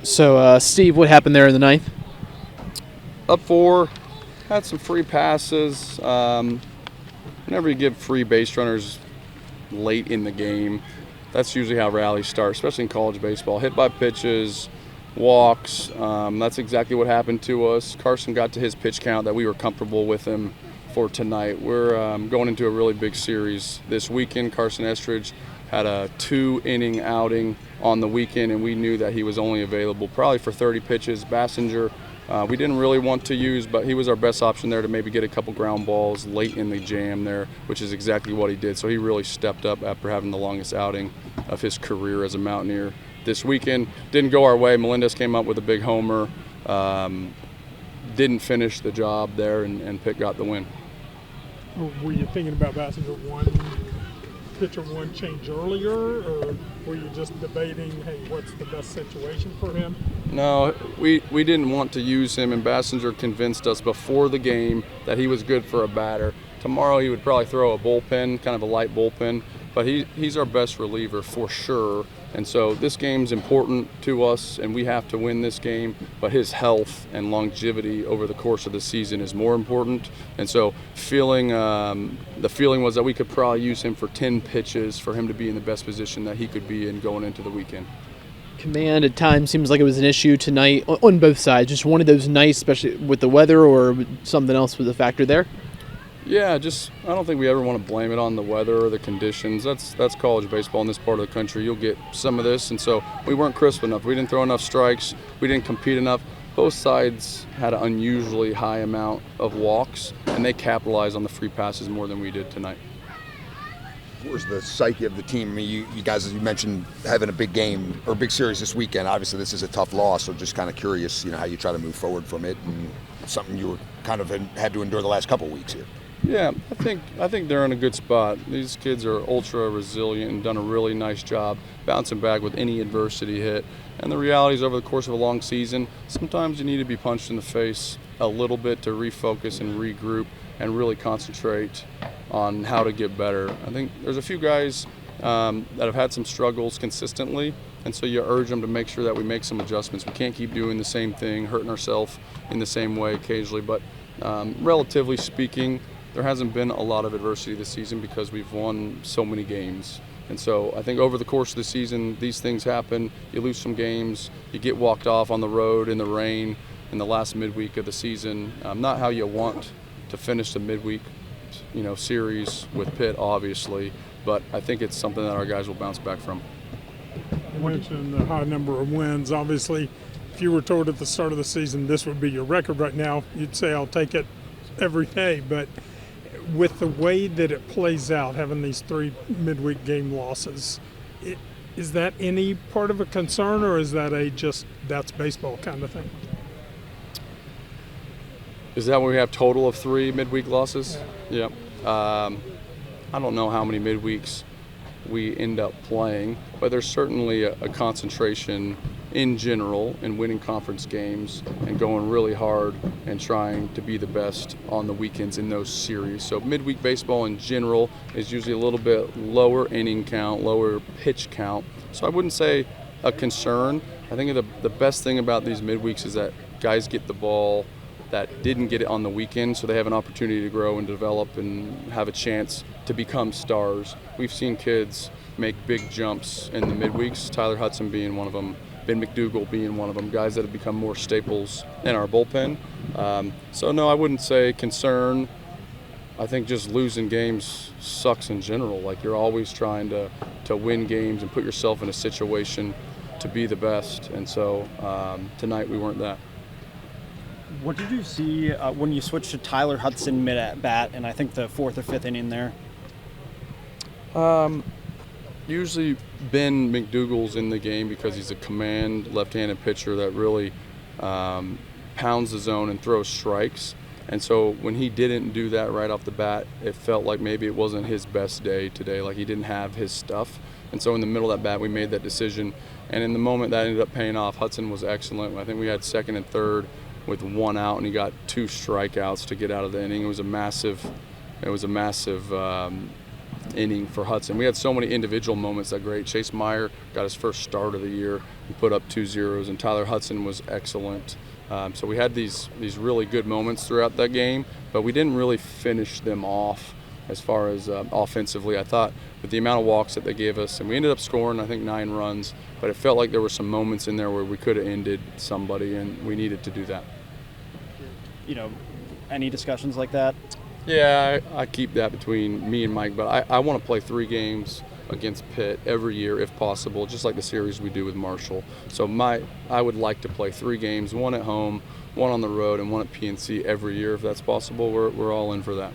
So, Steve, what happened there in the ninth? Up 4, had some free passes. Whenever you give free base runners late in the game, that's usually how rallies start, especially in college baseball. Hit by pitches, walks. That's exactly what happened to us. Carson got to his pitch count that we were comfortable with him for tonight. We're going into a really big series this weekend. Carson Estridge had a 2-inning outing on the weekend, and we knew that he was only available probably for 30 pitches. Bassinger, we didn't really want to use, but he was our best option there to maybe get a couple ground balls late in the jam there, which is exactly what he did. So he really stepped up after having the longest outing of his career as a Mountaineer this weekend. Didn't go our way. Melendez came up with a big homer. Didn't finish the job there, and Pitt got the win. Were you thinking about Bassinger pitcher one change earlier, or were you just debating, hey, what's the best situation for him? No, we didn't want to use him, and Bassinger convinced us before the game that he was good for a batter. Tomorrow he would probably throw a bullpen, kind of a light bullpen, but he's our best reliever for sure. And so this game's important to us, and we have to win this game, but his health and longevity over the course of the season is more important. And so the feeling was that we could probably use him for 10 pitches for him to be in the best position that he could be in going into the weekend. Command at times seems like it was an issue tonight on both sides. Just one of those nights, especially with the weather, or something else was a factor there? Yeah, I don't think we ever want to blame it on the weather or the conditions. That's college baseball in this part of the country. You'll get some of this, and so we weren't crisp enough. We didn't throw enough strikes. We didn't compete enough. Both sides had an unusually high amount of walks, and they capitalized on the free passes more than we did tonight. Where's the psyche of the team? I mean, you guys, as you mentioned, having a big game or a big series this weekend. Obviously, this is a tough loss, so just kind of curious, how you try to move forward from it, and something you were kind of had to endure the last couple of weeks here. Yeah, I think they're in a good spot. These kids are ultra resilient and done a really nice job bouncing back with any adversity hit. And the reality is, over the course of a long season, sometimes you need to be punched in the face a little bit to refocus and regroup and really concentrate on how to get better. I think there's a few guys that have had some struggles consistently, and so you urge them to make sure that we make some adjustments. We can't keep doing the same thing, hurting ourselves in the same way occasionally, but relatively speaking, there hasn't been a lot of adversity this season because we've won so many games. And so I think over the course of the season, these things happen. You lose some games, you get walked off on the road in the rain in the last midweek of the season. Not how you want to finish the midweek series with Pitt, obviously, but I think it's something that our guys will bounce back from. You mentioned the high number of wins. Obviously, if you were told at the start of the season this would be your record right now, you'd say, I'll take it every day. But with the way that it plays out, having these 3 midweek game losses, is that any part of a concern, or is that that's baseball kind of thing? Is that when we have total of 3 midweek losses? Yeah. I don't know how many midweeks we end up playing, but there's certainly a concentration in general in winning conference games and going really hard and trying to be the best on the weekends in those series. So midweek baseball in general is usually a little bit lower inning count, lower pitch count. So I wouldn't say a concern. I think the best thing about these midweeks is that guys get the ball that didn't get it on the weekend, so they have an opportunity to grow and develop and have a chance to become stars. We've seen kids make big jumps in the midweeks, Tyler Hudson being one of them, Ben McDougal being one of them, guys that have become more staples in our bullpen. So no, I wouldn't say concern. I think just losing games sucks in general. Like, you're always trying to win games and put yourself in a situation to be the best, and so tonight we weren't that. What did you see when you switched to Tyler Hudson mid-at-bat, and I think the 4th or 5th inning there? Usually Ben McDougal's in the game because he's a command left-handed pitcher that really pounds the zone and throws strikes. And so when he didn't do that right off the bat, it felt like maybe it wasn't his best day today, like he didn't have his stuff. And so in the middle of that bat, we made that decision. And in the moment, that ended up paying off. Hudson was excellent. I think we had 2nd and 3rd with 1 out, and he got 2 strikeouts to get out of the inning. It was a massive inning for Hudson. We had so many individual moments that great. Chase Meyer got his first start of the year. He put up 2 zeros, and Tyler Hudson was excellent. So we had these really good moments throughout that game, but we didn't really finish them off as far as offensively. I thought with the amount of walks that they gave us, and we ended up scoring, I think, 9 runs, but it felt like there were some moments in there where we could have ended somebody, and we needed to do that. Any discussions like that? Yeah, I keep that between me and Mike, but I want to play 3 games against Pitt every year if possible, just like the series we do with Marshall. So I would like to play 3 games, 1 at home, 1 on the road, and 1 at PNC every year if that's possible. We're all in for that.